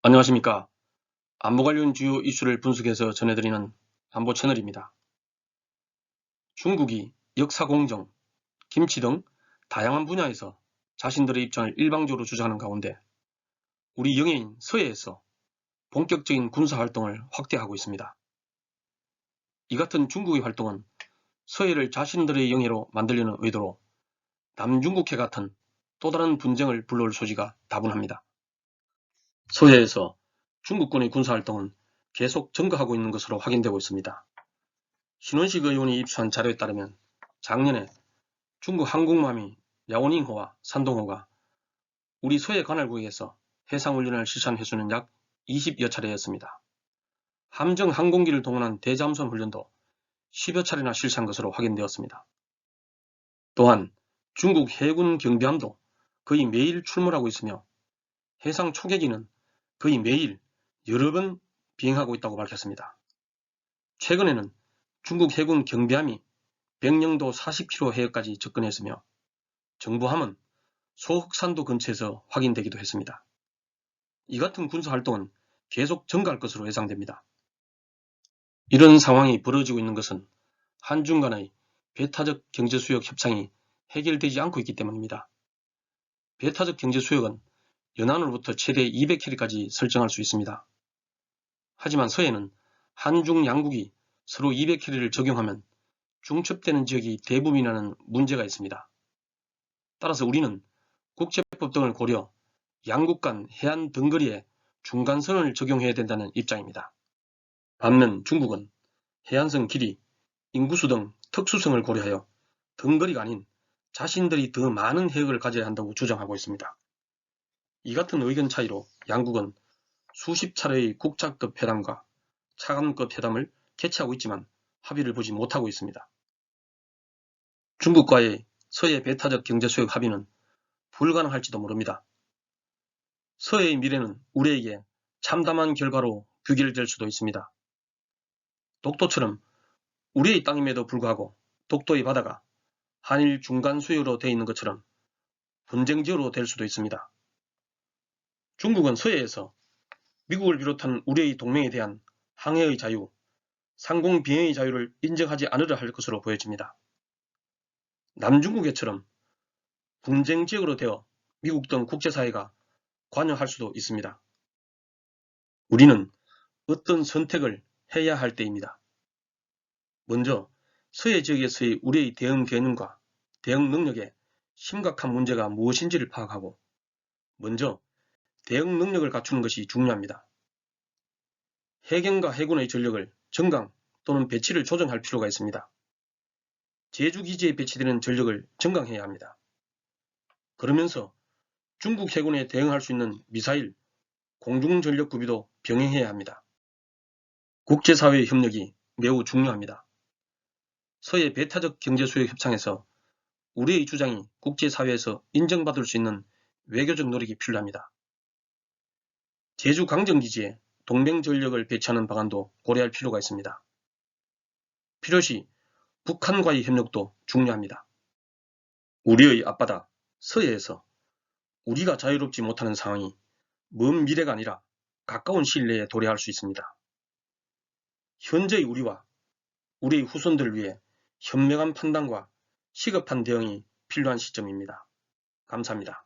안녕하십니까. 안보 관련 주요 이슈를 분석해서 전해드리는 안보 채널입니다. 중국이 역사공정, 김치 등 다양한 분야에서 자신들의 입장을 일방적으로 주장하는 가운데 우리 영해인 서해에서 본격적인 군사활동을 확대하고 있습니다. 이 같은 중국의 활동은 서해를 자신들의 영해로 만들려는 의도로 남중국해 같은 또 다른 분쟁을 불러올 소지가 다분합니다. 서해에서 중국군의 군사활동은 계속 증가하고 있는 것으로 확인되고 있습니다. 신원식 의원이 입수한 자료에 따르면 작년에 중국 항공모함이 야오닝호와 산동호가 우리 서해 관할구역에서 해상훈련을 실시한 횟수는 약 20여 차례였습니다. 함정 항공기를 동원한 대잠수함 훈련도 10여 차례나 실시한 것으로 확인되었습니다. 또한 중국 해군 경비함도 거의 매일 출몰하고 있으며 해상 초계기는 거의 매일 여러 번 비행하고 있다고 밝혔습니다. 최근에는 중국 해군 경비함이 백령도 40km 해역까지 접근했으며 정보함은 소흑산도 근처에서 확인되기도 했습니다. 이 같은 군사활동은 계속 증가할 것으로 예상됩니다. 이런 상황이 벌어지고 있는 것은 한중 간의 배타적 경제수역 협상이 해결되지 않고 있기 때문입니다. 배타적 경제수역은 연안으로부터 최대 200캐리까지 설정할 수 있습니다. 하지만 서해는 한중 양국이 서로 200캐리를 적용하면 중첩되는 지역이 대부분이라는 문제가 있습니다. 따라서 우리는 국제법 등을 고려 양국 간 해안 등거리에 중간선을 적용해야 된다는 입장입니다. 반면 중국은 해안선 길이, 인구수 등 특수성을 고려하여 등거리가 아닌 자신들이 더 많은 해역을 가져야 한다고 주장하고 있습니다. 이 같은 의견 차이로 양국은 수십 차례의 국장급 회담과 차관급 회담을 개최하고 있지만 합의를 보지 못하고 있습니다. 중국과의 서해 배타적 경제수역 합의는 불가능할지도 모릅니다. 서해의 미래는 우리에게 참담한 결과로 귀결될 수도 있습니다. 독도처럼 우리의 땅임에도 불구하고 독도의 바다가 한일 중간 수역으로 되어 있는 것처럼 분쟁지역으로 될 수도 있습니다. 중국은 서해에서 미국을 비롯한 우리의 동맹에 대한 항해의 자유, 상공 비행의 자유를 인정하지 않으려 할 것으로 보여집니다. 남중국해처럼 분쟁지역으로 되어 미국 등 국제사회가 관여할 수도 있습니다. 우리는 어떤 선택을 해야 할 때입니다. 먼저 서해 지역에서의 우리의 대응 개념과 대응 능력에 심각한 문제가 무엇인지를 파악하고 먼저 대응 능력을 갖추는 것이 중요합니다. 해경과 해군의 전력을 정강 또는 배치를 조정할 필요가 있습니다. 제주기지에 배치되는 전력을 정강해야 합니다. 그러면서 중국 해군에 대응할 수 있는 미사일, 공중전력 구비도 병행해야 합니다. 국제사회의 협력이 매우 중요합니다. 서해 배타적 경제수역 협상에서 우리의 주장이 국제사회에서 인정받을 수 있는 외교적 노력이 필요합니다. 제주 강정기지에 동맹전력을 배치하는 방안도 고려할 필요가 있습니다. 필요시 북한과의 협력도 중요합니다. 우리의 앞바다 서해에서 우리가 자유롭지 못하는 상황이 먼 미래가 아니라 가까운 시일 내에 도래할 수 있습니다. 현재의 우리와 우리의 후손들을 위해 현명한 판단과 시급한 대응이 필요한 시점입니다. 감사합니다.